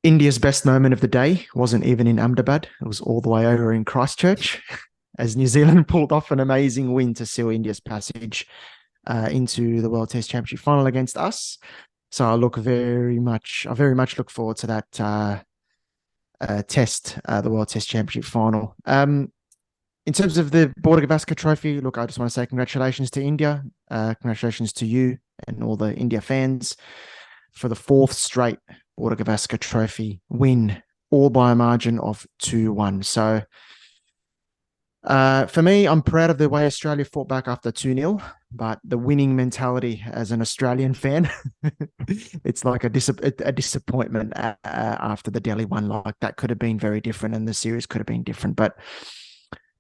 India's best moment of the day wasn't even in Ahmedabad. It was all the way over in Christchurch as New Zealand pulled off an amazing win to seal India's passage into the World Test Championship final against us. So I very much look forward to that test, the World Test Championship final. In terms of the Border-Gavaskar trophy, look, I just want to say congratulations to India. Congratulations to you and all the India fans for the fourth straight Border-Gavaskar trophy win, all by a margin of 2-1. So for me, I'm proud of the way Australia fought back after 2-0, but the winning mentality as an Australian fan, it's like a disappointment after the Delhi one. Like that could have been very different and the series could have been different. But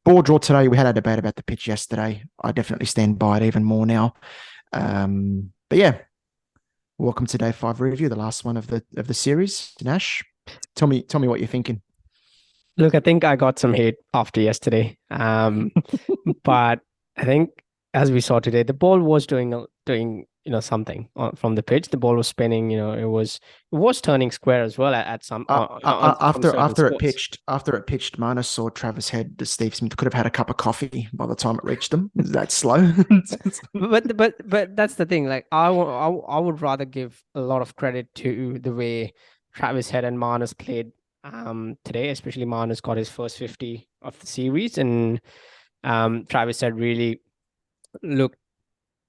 ball draw today, we had a debate about the pitch yesterday. I definitely stand by it even more now. But yeah, welcome to day 5 review, the last one of the series. Nash, tell me what you're thinking. Look, I think I got some hate after yesterday. But I think as we saw today, the ball was doing something from the pitch. The ball was spinning. It was turning square as well at some from certain spots. After it pitched, Marnus saw Travis Head. Steve Smith could have had a cup of coffee by the time it reached them. Is that slow? But that's the thing. Like I would rather give a lot of credit to the way Travis Head and Marnus played today, especially Marnus got his first 50 of the series, and Travis Head really looked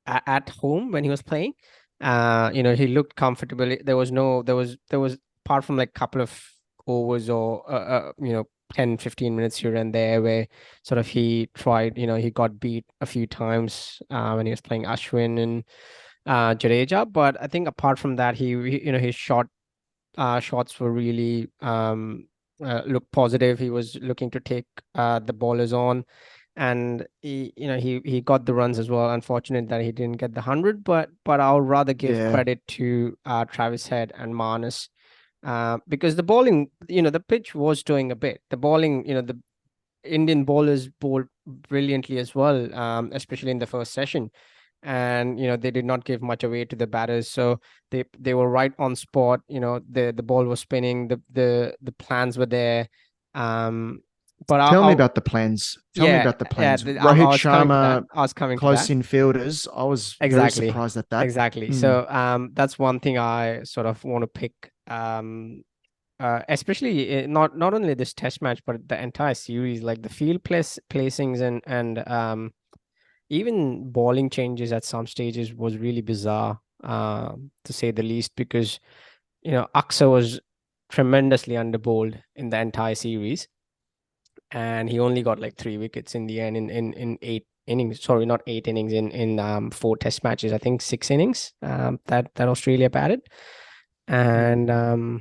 at home when he was playing. He looked comfortable. There was apart from like a couple of overs or 10, 15 minutes here and there where sort of he tried, he got beat a few times when he was playing Ashwin and Jadeja. But I think apart from that, his shots were really looked positive. He was looking to take the ballers on, and he got the runs as well. Unfortunate that he didn't get the 100, but I'll rather give Yeah. credit to Travis Head and Marnus because the bowling, the pitch was doing a bit. The bowling, the Indian bowlers bowled brilliantly as well, especially in the first session. And they did not give much away to the batters, so they were right on spot. The ball was spinning, the plans were there. Um, but Tell me I'll about the plans. Tell me yeah, about the yeah. plans. I Rohit was coming to that. Sharma, I was coming to close that. infielders. I was very Exactly, surprised at that. exactly. Hmm. So that's one thing I sort of want to pick. Especially not only this test match, but the entire series, like the field placings and even bowling changes at some stages was really bizarre, to say the least, because Aksa was tremendously underbowled in the entire series, and he only got like 3 wickets in the end in 8 innings. Sorry, not 8 innings, in 4 test matches. I think 6 innings that Australia batted, and Hmm.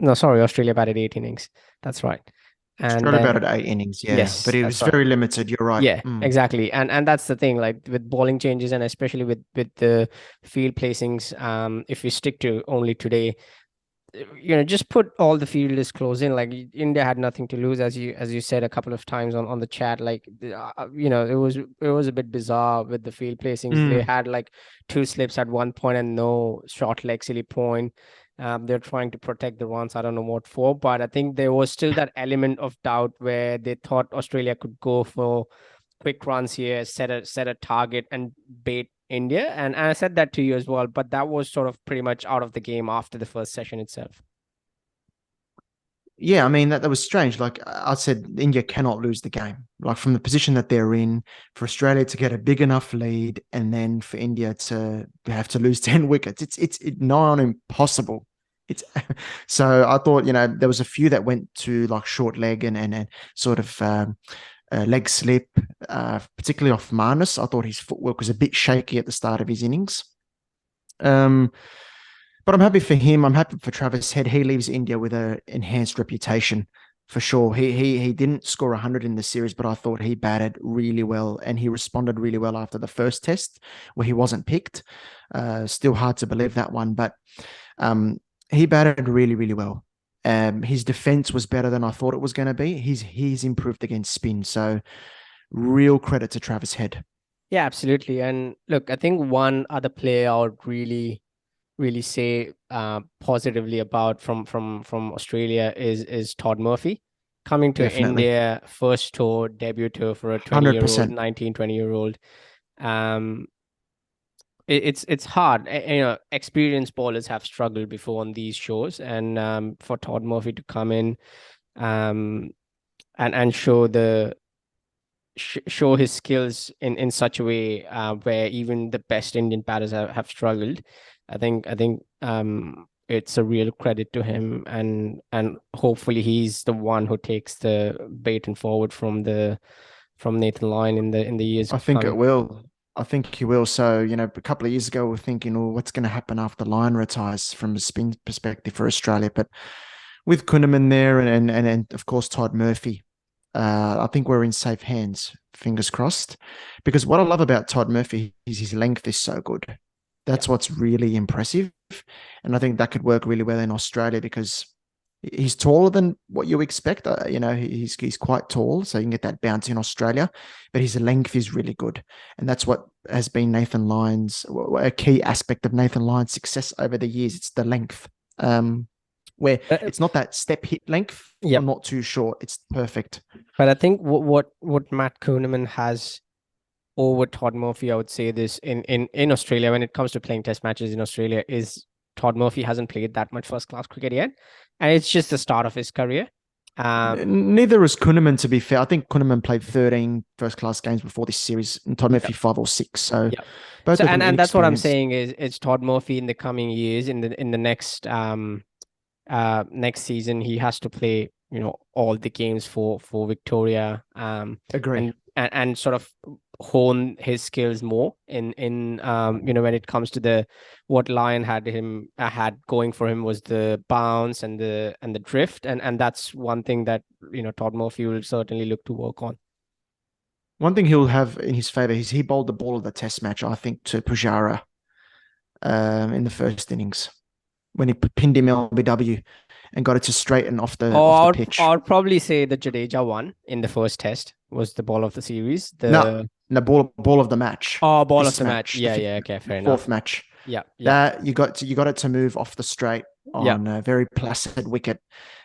no, sorry, Australia batted 8 innings. That's right. And Australia then batted 8 innings, yeah, but yes, it was that's right. very limited. You're right. Yeah, Hmm. exactly. And that's the thing, like with bowling changes and especially with the field placings, if we stick to only today, just put all the fielders close in. Like India had nothing to lose, as you said a couple of times on the chat. Like it was a bit bizarre with the field placings. They Mm. had like 2 slips at one point and no short leg silly point. They're trying to protect the runs. I don't know what for, but I think there was still that element of doubt where they thought Australia could go for quick runs here, set a target and bait India. And I said that to you as well, but that was sort of pretty much out of the game after the first session itself. Yeah, I mean that was strange. Like I said, India cannot lose the game. Like from the position that they're in, for Australia to get a big enough lead, and then for India to have to lose 10 wickets, it's nigh on impossible. It's so I thought there was a few that went to like short leg and sort of leg slip, particularly off Marnus. I thought his footwork was a bit shaky at the start of his innings. Um, but I'm happy for him. I'm happy for Travis Head. He leaves India with an enhanced reputation for sure. He didn't score 100 in the series, but I thought he batted really well and he responded really well after the first test where he wasn't picked. Still hard to believe that one, but um, he batted really, really well. His defense was better than I thought it was going to be. He's improved against spin, so real credit to Travis Head. Yeah, absolutely. And look, I think one other player I would really really say positively about from Australia is Todd Murphy coming to Definitely. India, first tour, debut tour for a 20-year-old, 100%. 19, 20-year-old. Um, it's hard. Experienced bowlers have struggled before on these shows, and for Todd Murphy to come in um, and show his skills in such a way where even the best Indian batters have struggled. I think it's a real credit to him, and hopefully he's the one who takes the baton forward from Nathan Lyon in the years I think it coming. will. I think he will. So, a couple of years ago, we are thinking, oh, what's going to happen after Lyon retires from a spin perspective for Australia? But with Kuhneman there and of course Todd Murphy, I think we're in safe hands. Fingers crossed. Because what I love about Todd Murphy is his length is so good. Yeah. That's what's really impressive. And I think that could work really well in Australia because he's taller than what you expect. He's quite tall, so you can get that bounce in Australia, but his length is really good. And that's what has been Nathan Lyon's, a key aspect of Nathan Lyon's success over the years. It's the length. Where it's not that step hit length Yeah. or not too short. It's perfect. But I think what Matt Kuhneman has over Todd Murphy, I would say this in Australia when it comes to playing test matches in Australia, is Todd Murphy hasn't played that much first class cricket yet, and it's just the start of his career. Neither is Kuhneman, to be fair. I think Kuhneman played 13 first class games before this series, and Todd Murphy 5 or 6. So, both of them and that's what I'm inexperienced. saying is it's Todd Murphy in the coming years in the next next season he has to play all the games for Victoria Agree. and sort of hone his skills more in when it comes to what Lyon had going for him was the bounce and the drift, and that's one thing that Todd Murphy will certainly look to work on. One thing he'll have in his favor is he bowled the ball of the test match, I think, to Pujara in the first innings when he pinned him LBW and got it to straighten off the pitch. I'd probably say the Jadeja one in the first test was the ball of the series. No, ball of the match. Oh, ball of the match. Yeah, okay, fair enough. Fourth match. Yeah. That you got it to move off the straight on a very placid wicket.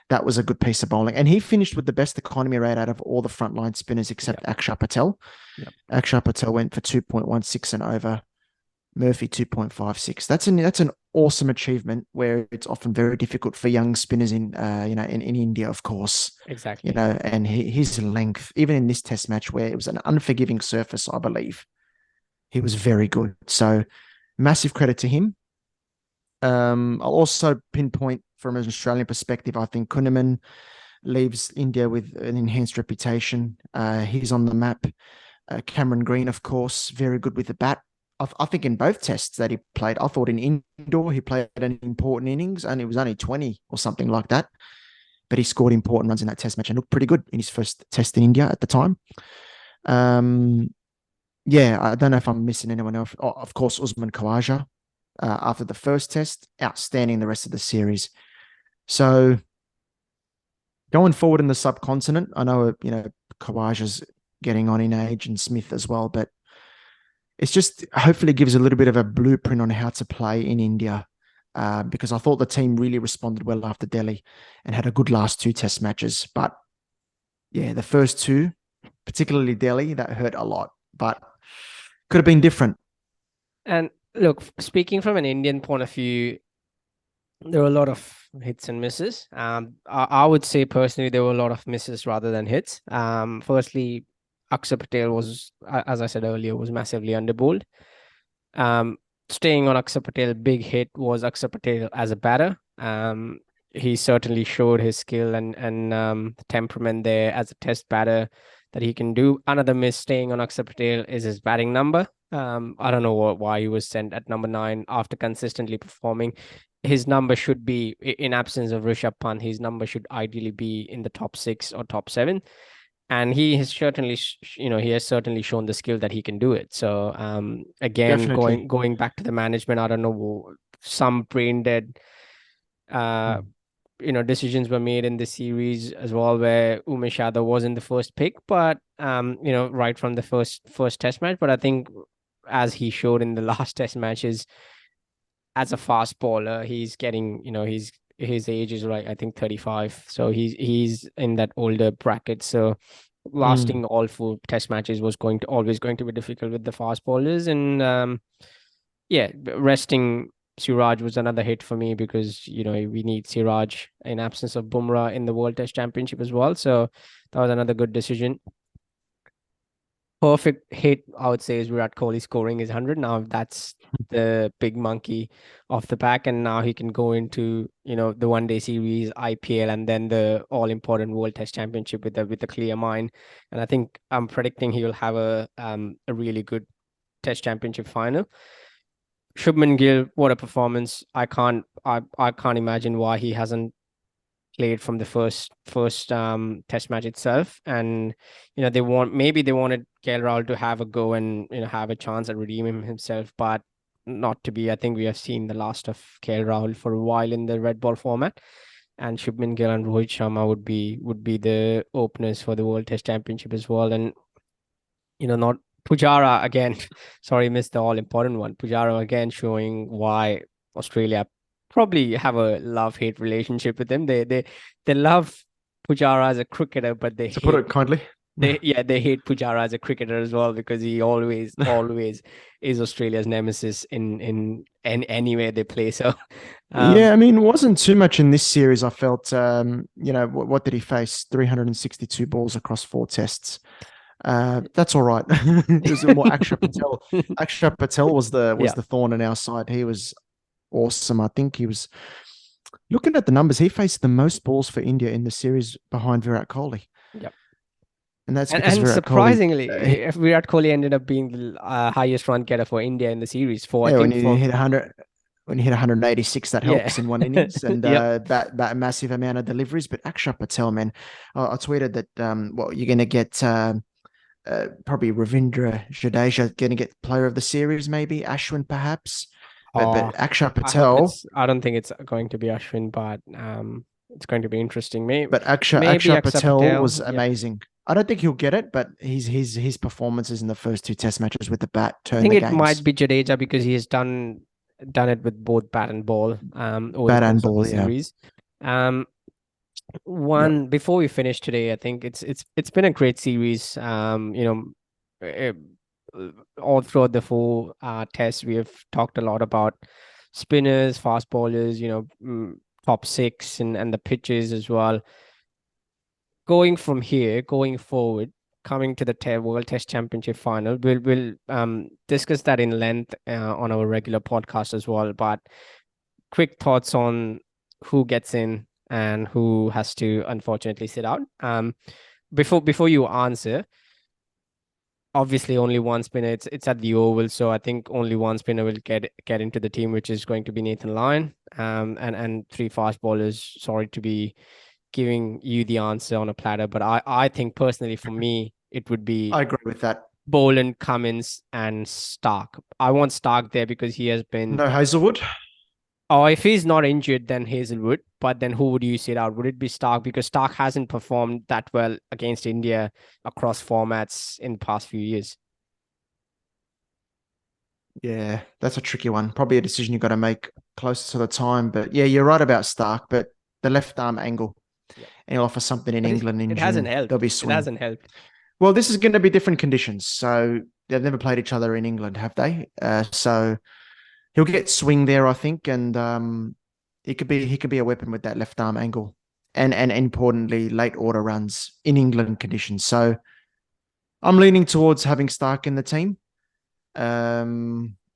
That was a good piece of bowling. And he finished with the best economy rate out of all the frontline spinners except Akshar Patel. Akshar Patel went for 2.16 and over. Murphy 2.56. That's an awesome achievement where it's often very difficult for young spinners in India, of course. Exactly. And his length, even in this test match where it was an unforgiving surface, I believe, he was very good. So massive credit to him. I'll also pinpoint from an Australian perspective, I think Kuhneman leaves India with an enhanced reputation. He's on the map. Cameron Green, of course, very good with the bat. I think in both tests that he played, I thought in indoor he played an important innings and it was only 20 or something like that. But he scored important runs in that test match and looked pretty good in his first test in India at the time. I don't know if I'm missing anyone else. Oh, of course, Usman Khawaja after the first test, outstanding the rest of the series. So going forward in the subcontinent, I know, Khawaja's getting on in age and Smith as well, but it's just hopefully gives a little bit of a blueprint on how to play in India because I thought the team really responded well after Delhi and had a good last 2 test matches. But yeah, the first 2, particularly Delhi, that hurt a lot, but could have been different. And look, speaking from an Indian point of view, there were a lot of hits and misses. I would say personally there were a lot of misses rather than hits. Firstly, Akshar Patel was, as I said earlier, was massively underbowled. Staying on Akshar Patel, big hit was Akshar Patel as a batter. He certainly showed his skill and temperament there as a test batter that he can do. Another miss staying on Akshar Patel is his batting number. I don't know why he was sent at number 9 after consistently performing. His number should be, in absence of Rishabh Pant, his number should ideally be in the top 6 or top 7. And he has certainly, shown the skill that he can do it. So again, Definitely. going back to the management, I don't know, some brain dead, decisions were made in the series as well, where Umesh Yadav wasn't the first pick, but right from the first test match. But I think as he showed in the last test matches, as a fast bowler, he's getting, his age is right, I think 35. So he's in that older bracket. So Mm. lasting all 4 test matches was always going to be difficult with the fast bowlers. And yeah, resting Siraj was another hit for me because we need Siraj in absence of Bumrah in the World Test Championship as well. So that was another good decision. Perfect hit, I would say, is Virat Kohli scoring his 100. Now that's the big monkey off the back, and now he can go into the one day series, IPL, and then the all important World Test Championship with a clear mind. And I think I'm predicting he will have a really good Test Championship final. Shubman Gill, what a performance! I can't imagine why he hasn't played from the first test match itself. And maybe they wanted KL Rahul to have a go and have a chance at redeeming himself, but not to be. I think we have seen the last of KL Rahul for a while in the red ball format, and Shubman Gill and Rohit Sharma would be the openers for the World Test Championship as well. And not Pujara again. Sorry, missed the all important one. Pujara again showing why Australia probably have a love-hate relationship with him. They love Pujara as a cricketer, but they To put hate it kindly. they hate Pujara as a cricketer as well, because he always is Australia's nemesis in any way they play. So Yeah, I mean, it wasn't too much in this series. I felt, what did he face? 362 balls across 4 tests. That's all right. It was more Akshat Patel. Akshat Patel was yeah. the thorn in our side. He was awesome. I think he was looking at the numbers. He faced the most balls for India in the series behind Virat Kohli. Yep. And that's And, because and Virat Kohli, surprisingly, Virat Kohli ended up being the highest run getter for India in the series for, I yeah, think, for 186, that yeah. helps in one innings, and Yep. bat a massive amount of deliveries. But Akshat Patel, man, I tweeted that you're going to get probably Ravindra Jadeja going to get player of the series, maybe Ashwin perhaps, but Oh, Akshat I hope Patel. I don't think it's going to be Ashwin, but it's going to be interesting. Maybe But maybe Akshat Aksa Patel was Patel. Yep. amazing. I don't think he'll get it, but his performances in the first 2 Test matches with the bat I turned think the it might games. be Jadeja because he has done it with both bat and ball over the Bat and course of the ball, yeah. series. Um, Yep. one before we finish today, I think it's been a great series. Uh, all throughout the 4 tests, we have talked a lot about spinners, fast bowlers, top 6 and the pitches as well. Going from here, going forward, coming to the World Test Championship final, we'll discuss that in length on our regular podcast as well. But quick thoughts on who gets in and who has to unfortunately sit out. Before you answer, obviously only one spinner. It's at the Oval, so I think only one spinner will get into the team, which is going to be Nathan Lyon. And 3 fast bowlers. Sorry to be giving you the answer on a platter, but I think personally for me it would be I agree with that. Boland, Cummins, and Stark. I want Stark there because he has been. No Hazelwood. Oh, if he's not injured, then Hazelwood. But then who would you sit out? Would it be Stark? Because Stark hasn't performed that well against India across formats in the past few years. Yeah, that's a tricky one. Probably a decision you've got to make closer to the time. But yeah, you're right about Stark, but the left arm angle, Yeah. and he'll offer something in But England in it hasn't June. helped. There'll be It swing. hasn't helped. Well, this is going to be different conditions. So they've never played each other in England, have they? So he'll get swing there, I think, and he could be a weapon with that left arm angle, and importantly, late order runs in England conditions. So I'm leaning towards having Stark in the team.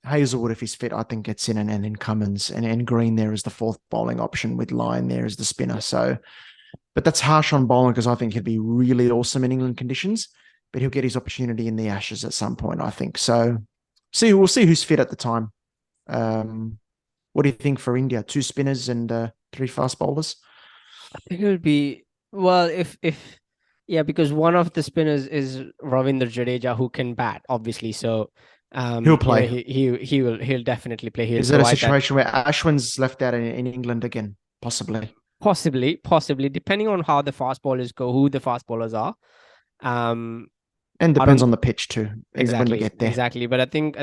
Hazelwood, if he's fit, I think gets in, and then Cummins and Green there as the fourth bowling option with Lyon there as the spinner. So, but that's harsh on bowling because I think he'd be really awesome in England conditions, but he'll get his opportunity in the Ashes at some point, I think. So, we'll see who's fit at the time. What do you think for India? 2 spinners and 3 fast bowlers? I think it would be, well, if yeah, because one of the spinners is Ravindra Jadeja, who can bat, obviously. So He'll play. he'll definitely play. He'll Is that a provide that. situation where Ashwin's left out in England again? Possibly. Possibly, depending on how the fast bowlers go, who the fast bowlers are. Um, And I depends don't on the pitch too. When we get there. exactly. But I think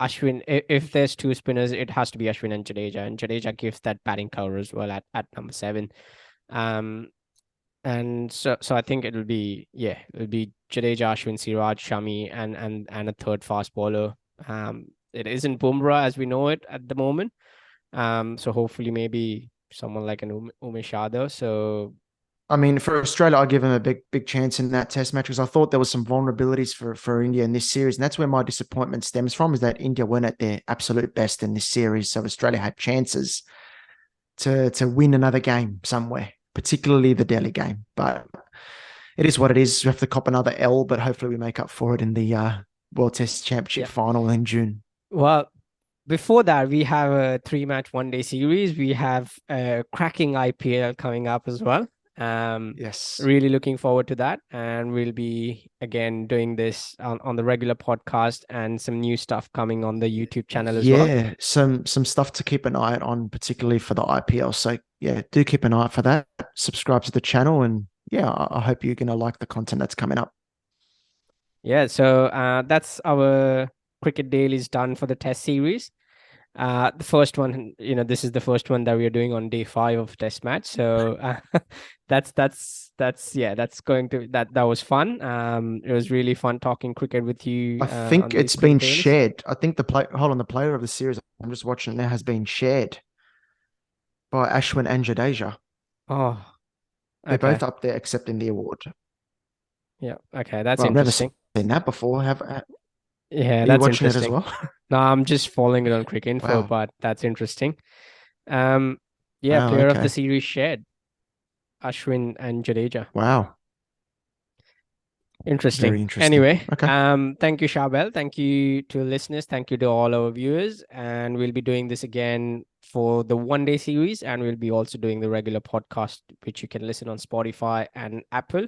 Ashwin, if there's two spinners, it has to be Ashwin and Jadeja gives that batting cover as well at number 7. And so I think it'll be Jadeja, Ashwin, Siraj, Shami, and a third fast bowler. It isn't Bumrah as we know it at the moment. So hopefully maybe someone like an Umesh Yadav. So I mean, for Australia, I give them a big chance in that Test match because I thought there was some vulnerabilities for India in this series, and that's where my disappointment stems from. Is that India weren't at their absolute best in this series, so Australia had chances to win another game somewhere, particularly the Delhi game. But it is what it is. We have to cop another L, but hopefully we make up for it in the World Test Championship final in June. Well, before that, we have a 3-match one-day series. We have a cracking IPL coming up as well. Yes. Really looking forward to that. And we'll be, again, doing this on the regular podcast and some new stuff coming on the YouTube channel as well. Yeah, some stuff to keep an eye out on, particularly for the IPL. So, yeah, do keep an eye out for that. Subscribe to the channel. And, yeah, I hope you're going to like the content that's coming up. Yeah, so that's our Cricket Dailies done for the Test series. The first one, this is the first one that we are doing on day 5 of Test match. So that's going to that was fun. It was really fun talking cricket with you. I think it's been shared. I think the player of the series, I'm just watching it now, has been shared by Ashwin and Jadeja. Oh, they're both up there accepting the award. Yeah. Okay, that's interesting. I've never seen that before. Yeah, that's watching it as well. No, I'm just following it on Cricket Info, but that's interesting. Player of the series shared Ashwin and Jadeja. Wow. Interesting. Very interesting. Anyway, okay. Thank you, Charbel. Thank you to listeners. Thank you to all our viewers. And we'll be doing this again for the one-day series, and we'll be also doing the regular podcast, which you can listen on Spotify and Apple.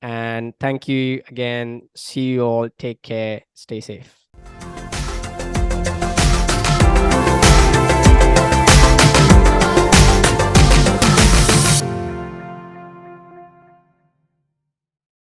And thank you again. See you all. Take care. Stay safe.